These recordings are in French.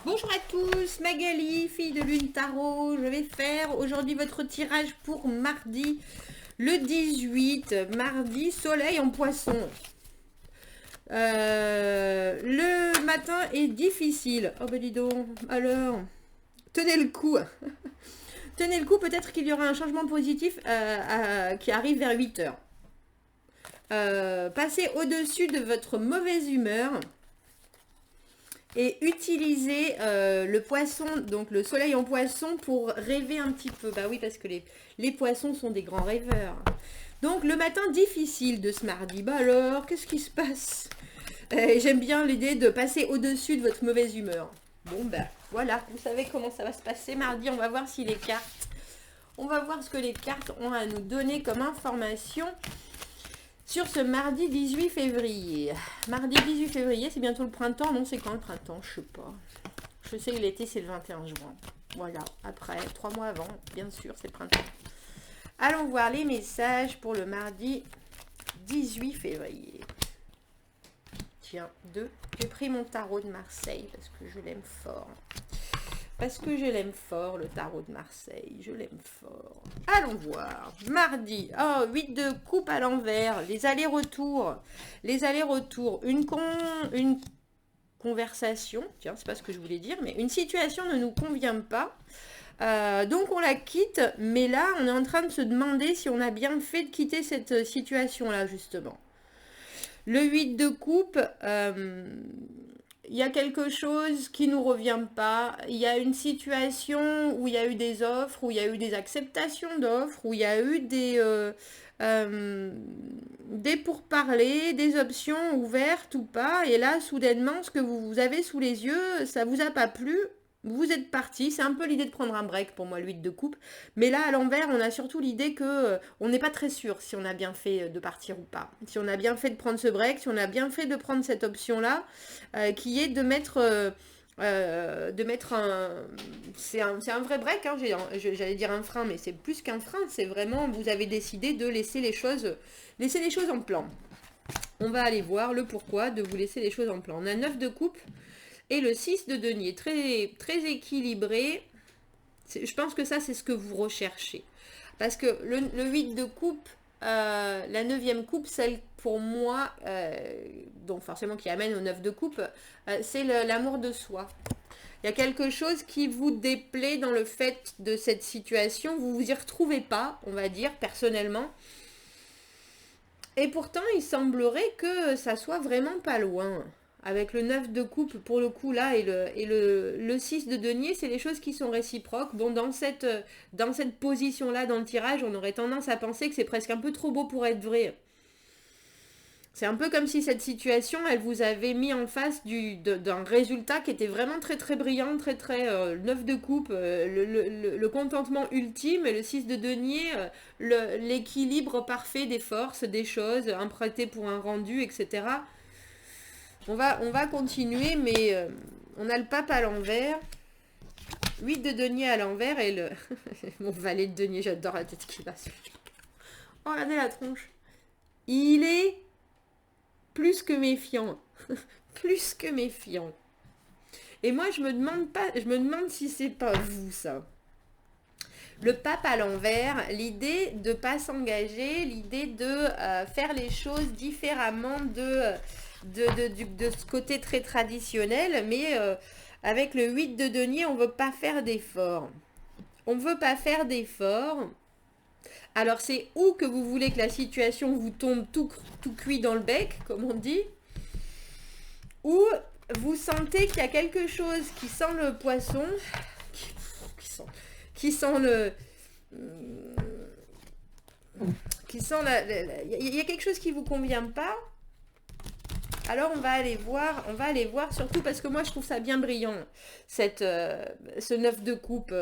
Bonjour à tous, Magali, fille de Lune Tarot. Je vais faire aujourd'hui votre tirage pour mardi, le 18, mardi, soleil en poisson. Le matin est difficile. Oh ben dis donc, alors, tenez le coup. Tenez le coup, peut-être qu'il y aura un changement positif qui arrive vers 8 heures. Passez au-dessus de votre mauvaise humeur. Et utilisez le poisson, donc le soleil en poisson, pour rêver un petit peu. Bah oui, parce que les poissons sont des grands rêveurs. Donc le matin difficile de ce mardi. Bah alors, qu'est-ce qui se passe? J'aime bien l'idée de passer au-dessus de votre mauvaise humeur. Bon bah voilà, vous savez comment ça va se passer mardi. On va voir si les cartes... On va voir ce que les cartes ont à nous donner comme information sur ce mardi 18 février. Mardi 18 février, c'est bientôt le printemps. Non, c'est quand le printemps? Je sais pas. Je sais que l'été, c'est le 21 juin. Voilà, après, 3 mois avant, bien sûr, c'est le printemps. Allons voir les messages pour le mardi 18 février. Tiens, j'ai pris mon tarot de Marseille parce que je l'aime fort. Parce que je l'aime fort, le tarot de Marseille. Je l'aime fort. Allons voir. Mardi. Oh, 8 de coupe à l'envers. Les allers-retours. Les allers-retours. Une conversation. Tiens, c'est pas ce que je voulais dire. Mais une situation ne nous convient pas. Donc on la quitte. Mais là, on est en train de se demander si on a bien fait de quitter cette situation-là, justement. Le 8 de coupe... il y a quelque chose qui ne nous revient pas. Il y a une situation où il y a eu des offres, où il y a eu des acceptations d'offres, où il y a eu des pourparlers, des options ouvertes ou pas. Et là, soudainement, ce que vous avez sous les yeux, ça vous a pas plu. Vous êtes parti. C'est un peu l'idée de prendre un break pour moi, le 8 de coupe. Mais là, à l'envers, on a surtout l'idée que on n'est pas très sûr si on a bien fait de partir ou pas. Si on a bien fait de prendre ce break, si on a bien fait de prendre cette option-là, qui est de mettre un... C'est un vrai break, hein, j'allais dire un frein, mais c'est plus qu'un frein. C'est vraiment, vous avez décidé de laisser les choses en plan. On va aller voir le pourquoi de vous laisser les choses en plan. On a 9 de coupe. Et le 6 de denier, très, très équilibré. Je pense que ça, c'est ce que vous recherchez. Parce que le 8 de coupe, la 9e coupe, celle pour moi, donc forcément qui amène au 9 de coupe, c'est l'amour de soi. Il y a quelque chose qui vous déplaît dans le fait de cette situation. Vous vous y retrouvez pas, on va dire, personnellement. Et pourtant, il semblerait que ça soit vraiment pas loin. Avec le 9 de coupe, pour le coup, là, et le 6 de denier, c'est les choses qui sont réciproques. Bon, dans cette position-là, dans le tirage, on aurait tendance à penser que c'est presque un peu trop beau pour être vrai. C'est un peu comme si cette situation, elle vous avait mis en face d'un résultat qui était vraiment très très brillant, très très 9 de coupe, le contentement ultime, et le 6 de denier, l'équilibre parfait des forces, des choses, un prêté pour un rendu, etc. On va continuer, mais on a le pape à l'envers. 8 de denier à l'envers et le... Mon valet de denier, j'adore la tête qu'il a. Oh, regardez la tronche. Il est plus que méfiant. Plus que méfiant. Et moi, je me demande si c'est pas vous, ça. Le pape à l'envers, l'idée de ne pas s'engager, l'idée de faire les choses différemment de ce côté très traditionnel, mais avec le 8 de denier, on ne veut pas faire d'efforts. On ne veut pas faire d'efforts. Alors c'est où que vous voulez que la situation vous tombe tout cuit dans le bec, comme on dit, ou vous sentez qu'il y a quelque chose qui sent le poisson, qui sent le... qui sent il y a quelque chose qui vous convient pas. Alors on va aller voir surtout parce que moi je trouve ça bien brillant, ce 9 de coupe.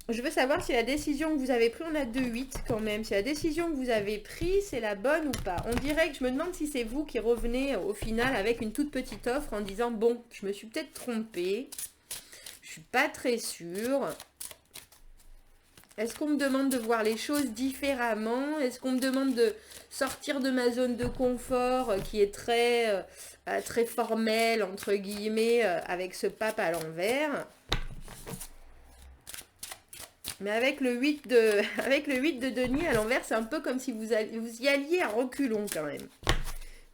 Je veux savoir si la décision que vous avez prise, on a 2-8 quand même, si la décision que vous avez prise, c'est la bonne ou pas. On dirait que je me demande si c'est vous qui revenez au final avec une toute petite offre en disant, bon, je me suis peut-être trompée, je suis pas très sûre. Est-ce qu'on me demande de voir les choses différemment? Est-ce qu'on me demande de sortir de ma zone de confort qui est très formelle, entre guillemets, avec ce pape à l'envers? Mais avec le 8 de, avec le 8 de denier à l'envers, c'est un peu comme si vous y alliez à reculons quand même.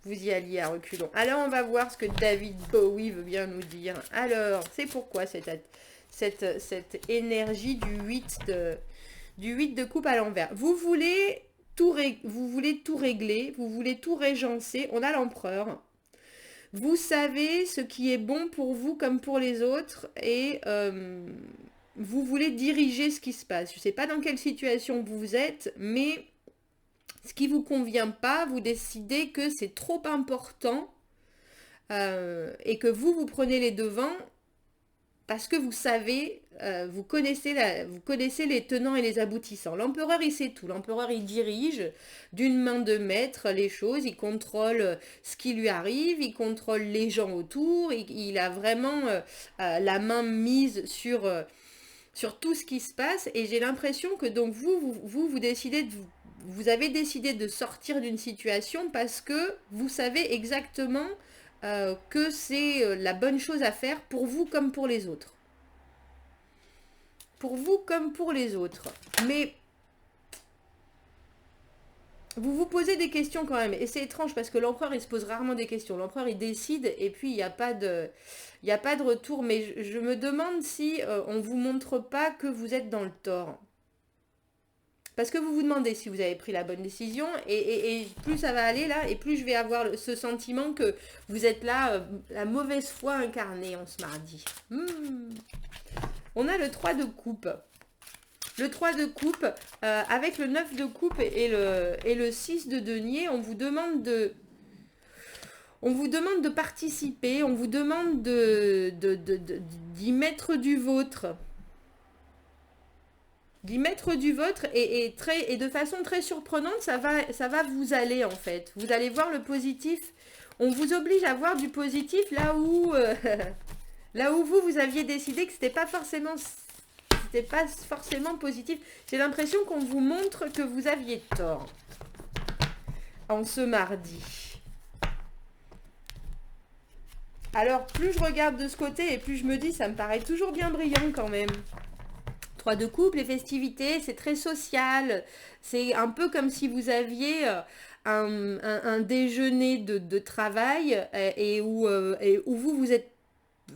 Vous y alliez à reculons. Alors, on va voir ce que David Bowie veut bien nous dire. Alors, c'est pourquoi cette énergie du 8 de coupe à l'envers. Vous voulez tout régler, vous voulez tout régencer. On a l'empereur. Vous savez ce qui est bon pour vous comme pour les autres et vous voulez diriger ce qui se passe. Je ne sais pas dans quelle situation vous êtes, mais ce qui ne vous convient pas, vous décidez que c'est trop important et que vous prenez les devants parce que vous savez, vous connaissez les tenants et les aboutissants. L'empereur, il sait tout. L'empereur, il dirige d'une main de maître les choses. Il contrôle ce qui lui arrive. Il contrôle les gens autour. Il a vraiment la main mise sur tout ce qui se passe. Et j'ai l'impression que donc vous décidez vous avez décidé de sortir d'une situation parce que vous savez exactement que c'est la bonne chose à faire pour vous comme pour les autres. Pour vous comme pour les autres. Mais vous vous posez des questions quand même. Et c'est étrange parce que l'empereur, il se pose rarement des questions. L'empereur, il décide et puis il n'y a pas de retour. Mais je me demande si on ne vous montre pas que vous êtes dans le tort. Parce que vous vous demandez si vous avez pris la bonne décision et plus ça va aller là et plus je vais avoir ce sentiment que vous êtes là, la mauvaise foi incarnée en ce mardi. On a le 3 de coupe. Le 3 de coupe, avec le 9 de coupe et le 6 de denier, on vous demande de participer, on vous demande d'y mettre du vôtre. D'y mettre du vôtre et de façon très surprenante, ça va vous aller en fait. Vous allez voir le positif. On vous oblige à voir du positif là où vous aviez décidé que c'était pas forcément positif. J'ai l'impression qu'on vous montre que vous aviez tort en ce mardi. Alors plus je regarde de ce côté et plus je me dis ça me paraît toujours bien brillant quand même. 3 de couple, les festivités, c'est très social. C'est un peu comme si vous aviez un déjeuner de travail et où vous êtes,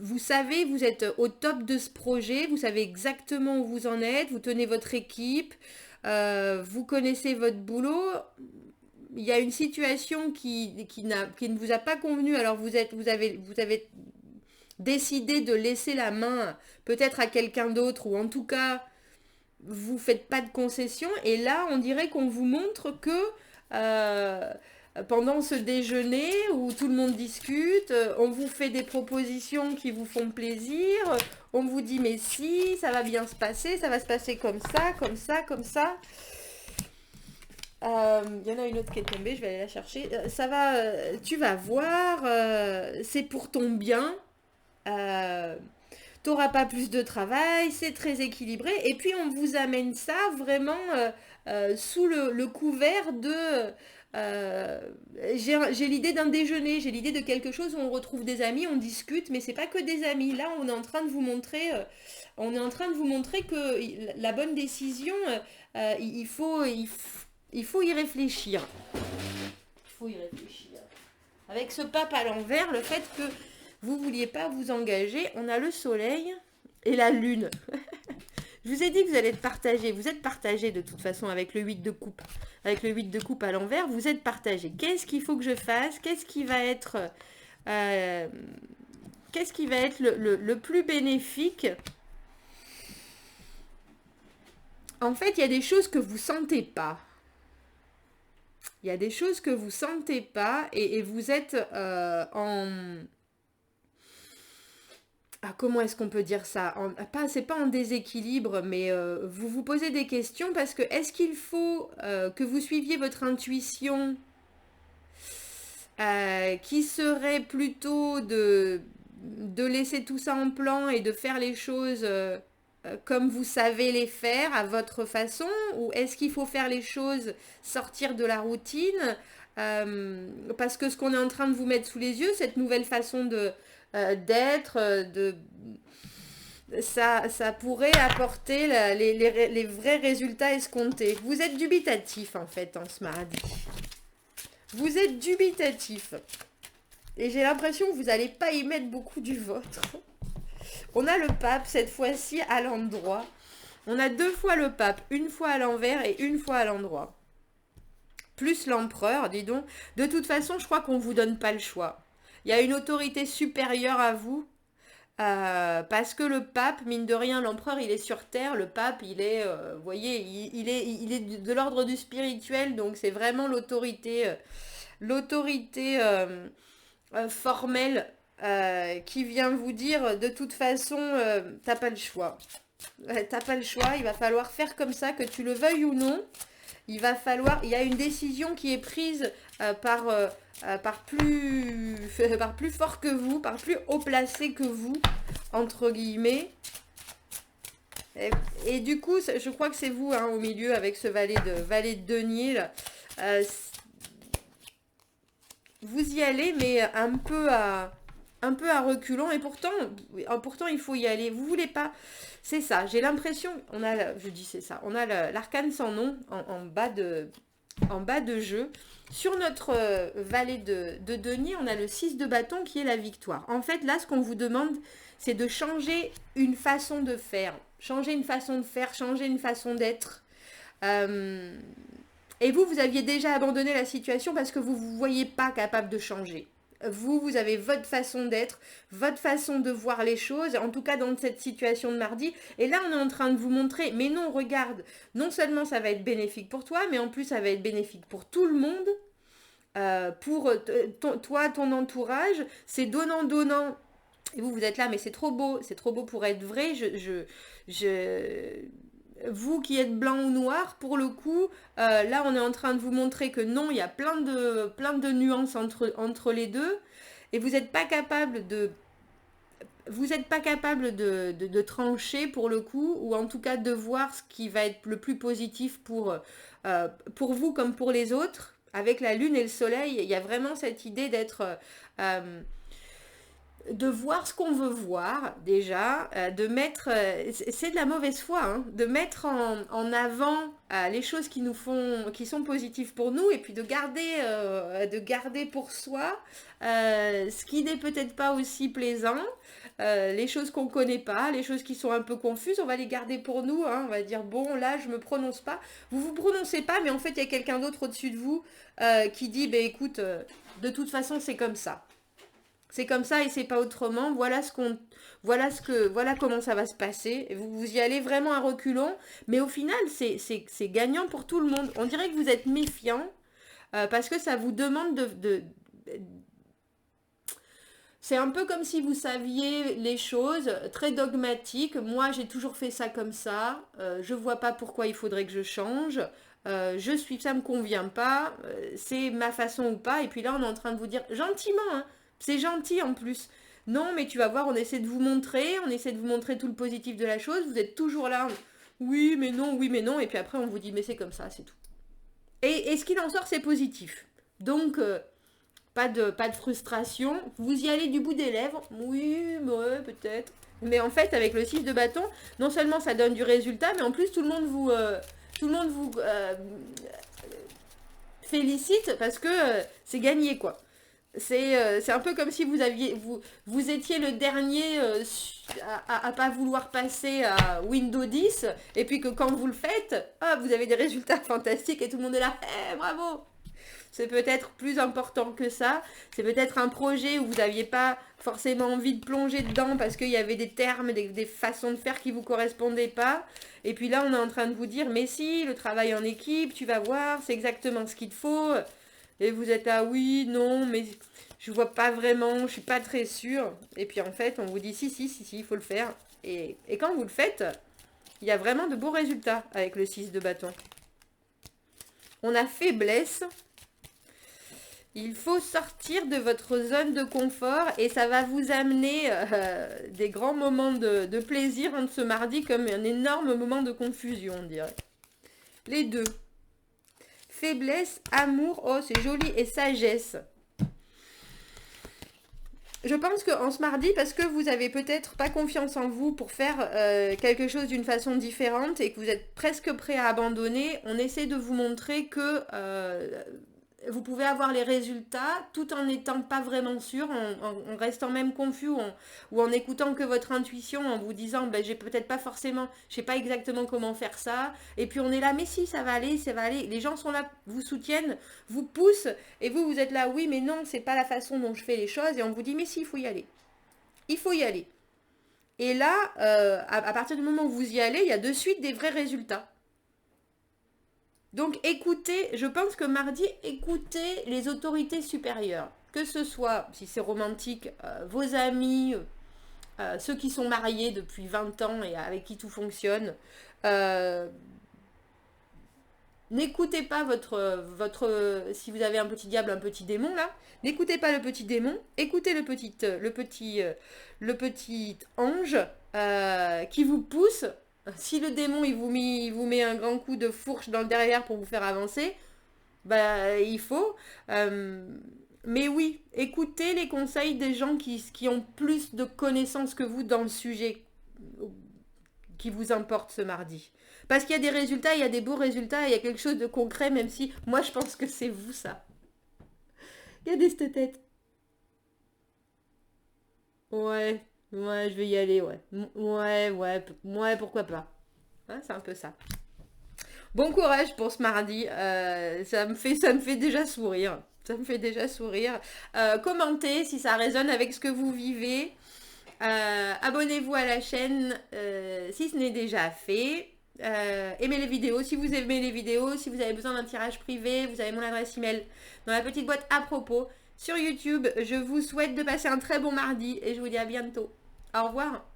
vous savez, vous êtes au top de ce projet, vous savez exactement où vous en êtes, vous tenez votre équipe, vous connaissez votre boulot. Il y a une situation qui ne vous a pas convenu, alors vous avez décidé de laisser la main peut-être à quelqu'un d'autre ou en tout cas vous faites pas de concessions et là on dirait qu'on vous montre que pendant ce déjeuner où tout le monde discute, on vous fait des propositions qui vous font plaisir, on vous dit mais si ça va bien se passer, ça va se passer comme ça, comme ça, comme ça. Il y en a une autre qui est tombée, je vais aller la chercher. Ça va, tu vas voir, c'est pour ton bien. T'auras pas plus de travail, c'est très équilibré. Et puis on vous amène ça vraiment sous le couvert de... j'ai l'idée d'un déjeuner, j'ai l'idée de quelque chose où on retrouve des amis, on discute, mais c'est pas que des amis. Là, on est en train de vous montrer, que la bonne décision, il faut y réfléchir. Il faut y réfléchir. Avec ce pape à l'envers, le fait que vous ne vouliez pas vous engager, on a le soleil et la lune. Je vous ai dit que vous allez être partagé. Vous êtes partagé de toute façon avec le 8 de coupe. Avec le 8 de coupe à l'envers, vous êtes partagé. Qu'est-ce qu'il faut que je fasse? Qu'est-ce qui va être le plus bénéfique? En fait, il y a des choses que vous ne sentez pas. Il y a des choses que vous ne sentez pas et vous êtes en... Ah, comment est-ce qu'on peut dire ça? C'est pas en déséquilibre, mais vous vous posez des questions parce que est-ce qu'il faut que vous suiviez votre intuition qui serait plutôt de laisser tout ça en plan et de faire les choses comme vous savez les faire à votre façon, ou est-ce qu'il faut faire les choses, sortir de la routine, parce que ce qu'on est en train de vous mettre sous les yeux, cette nouvelle façon de d'être, ça pourrait apporter les vrais résultats escomptés. Vous êtes dubitatif en fait en ce mardi. Vous êtes dubitatif. Et j'ai l'impression que vous n'allez pas y mettre beaucoup du vôtre. On a le pape cette fois-ci à l'endroit. On a 2 fois le pape, une fois à l'envers et une fois à l'endroit. Plus l'empereur, dis donc. De toute façon, je crois qu'on ne vous donne pas le choix. Il y a une autorité supérieure à vous. Parce que le pape, mine de rien, l'empereur, il est sur terre. Le pape, il est, vous voyez, il est de l'ordre du spirituel. Donc, c'est vraiment l'autorité formelle qui vient vous dire, de toute façon, t'as pas le choix. T'as pas le choix, il va falloir faire comme ça, que tu le veuilles ou non. Il y a une décision qui est prise par plus fort que vous, par plus haut placé que vous, entre guillemets. Et du coup, je crois que c'est vous, hein, au milieu, avec ce valet de denier, là. Vous y allez, mais un peu à reculons, et pourtant il faut y aller. Vous voulez pas, c'est ça, j'ai l'impression, on a l'arcane sans nom en bas de jeu. Sur notre valet de denier, on a le 6 de bâton qui est la victoire. En fait, là, ce qu'on vous demande, c'est de changer une façon de faire, changer une façon d'être. Et vous aviez déjà abandonné la situation parce que vous ne vous voyez pas capable de changer. Vous avez votre façon d'être, votre façon de voir les choses, en tout cas dans cette situation de mardi. Et là, on est en train de vous montrer, mais non, regarde, non seulement ça va être bénéfique pour toi, mais en plus, ça va être bénéfique pour tout le monde, pour toi, ton entourage. C'est donnant. Et vous êtes là, mais c'est trop beau pour être vrai. Vous qui êtes blanc ou noir, pour le coup, là on est en train de vous montrer que non, il y a plein de nuances entre les deux, et vous n'êtes pas capable de trancher pour le coup, ou en tout cas de voir ce qui va être le plus positif pour vous comme pour les autres. Avec la lune et le soleil, il y a vraiment cette idée de voir ce qu'on veut voir déjà, de mettre, c'est de la mauvaise foi, hein, de mettre en avant les choses qui sont positives pour nous, et puis de garder pour soi ce qui n'est peut-être pas aussi plaisant, les choses qu'on connaît pas, les choses qui sont un peu confuses, on va les garder pour nous, hein, on va dire bon là je me prononce pas, vous prononcez pas, mais en fait il y a quelqu'un d'autre au-dessus de vous qui dit ben écoute, de toute façon c'est comme ça. C'est comme ça et c'est pas autrement. Voilà comment ça va se passer. Vous y allez vraiment à reculons, mais au final, c'est gagnant pour tout le monde. On dirait que vous êtes méfiant parce que ça vous demande c'est un peu comme si vous saviez les choses, très dogmatique. Moi, j'ai toujours fait ça comme ça. Je vois pas pourquoi il faudrait que je change. Ça me convient pas. C'est ma façon ou pas. Et puis là, on est en train de vous dire gentiment, hein. C'est gentil en plus. Non, mais tu vas voir, on essaie de vous montrer tout le positif de la chose. Vous êtes toujours là. Oui, mais non. Et puis après, on vous dit, mais c'est comme ça, c'est tout. Et ce qu'il en sort, c'est positif. Donc, pas de frustration. Vous y allez du bout des lèvres. Oui, ouais, peut-être. Mais en fait, avec le 6 de bâton, non seulement ça donne du résultat, mais en plus, tout le monde vous félicite parce que c'est gagné, quoi. C'est un peu comme si vous étiez le dernier à pas vouloir passer à Windows 10, et puis que quand vous le faites, vous avez des résultats fantastiques et tout le monde est là, bravo. C'est peut-être plus important que ça. C'est peut-être un projet où vous n'aviez pas forcément envie de plonger dedans parce qu'il y avait des termes, des façons de faire qui ne vous correspondaient pas. Et puis là, on est en train de vous dire, mais si, le travail en équipe, tu vas voir, c'est exactement ce qu'il te faut. Et vous êtes ah oui, non, mais je vois pas vraiment, je suis pas très sûre. Et puis en fait, on vous dit si, il faut le faire. Et quand vous le faites, il y a vraiment de beaux résultats avec le 6 de bâton. On a faiblesse. Il faut sortir de votre zone de confort et ça va vous amener des grands moments de plaisir entre ce mardi comme un énorme moment de confusion, on dirait. Les deux. Faiblesse, amour, oh c'est joli, et sagesse. Je pense qu'en ce mardi, parce que vous avez peut-être pas confiance en vous pour faire quelque chose d'une façon différente et que vous êtes presque prêt à abandonner, on essaie de vous montrer que vous pouvez avoir les résultats tout en n'étant pas vraiment sûr, en restant même confus ou en écoutant que votre intuition, en vous disant ben, j'ai peut-être pas forcément, je sais pas exactement comment faire ça, et puis on est là, mais si ça va aller, ça va aller, les gens sont là, vous soutiennent, vous poussent, et vous êtes là, oui mais non, c'est pas la façon dont je fais les choses, et on vous dit mais si, il faut y aller. Il faut y aller. Et là, à partir du moment où vous y allez, il y a de suite des vrais résultats. Donc écoutez, je pense que mardi, écoutez les autorités supérieures. Que ce soit, si c'est romantique, vos amis, ceux qui sont mariés depuis 20 ans et avec qui tout fonctionne. N'écoutez pas si vous avez un petit diable, un petit démon là, n'écoutez pas le petit démon, écoutez le petit ange qui vous pousse. Si le démon il vous met un grand coup de fourche dans le derrière pour vous faire avancer, bah il faut. Mais oui, écoutez les conseils des gens qui ont plus de connaissances que vous dans le sujet qui vous importe ce mardi. Parce qu'il y a des résultats, il y a des beaux résultats, il y a quelque chose de concret, même si moi je pense que c'est vous ça. Regardez cette tête. Ouais, ouais, je vais y aller, ouais. Ouais, pourquoi pas. Hein, c'est un peu ça. Bon courage pour ce mardi. Ça me fait déjà sourire. Ça me fait déjà sourire. Commentez si ça résonne avec ce que vous vivez. Abonnez-vous à la chaîne si ce n'est déjà fait. Aimez les vidéos. Si vous aimez les vidéos, si vous avez besoin d'un tirage privé, vous avez mon adresse email dans la petite boîte à propos. Sur YouTube, je vous souhaite de passer un très bon mardi et je vous dis à bientôt. Au revoir.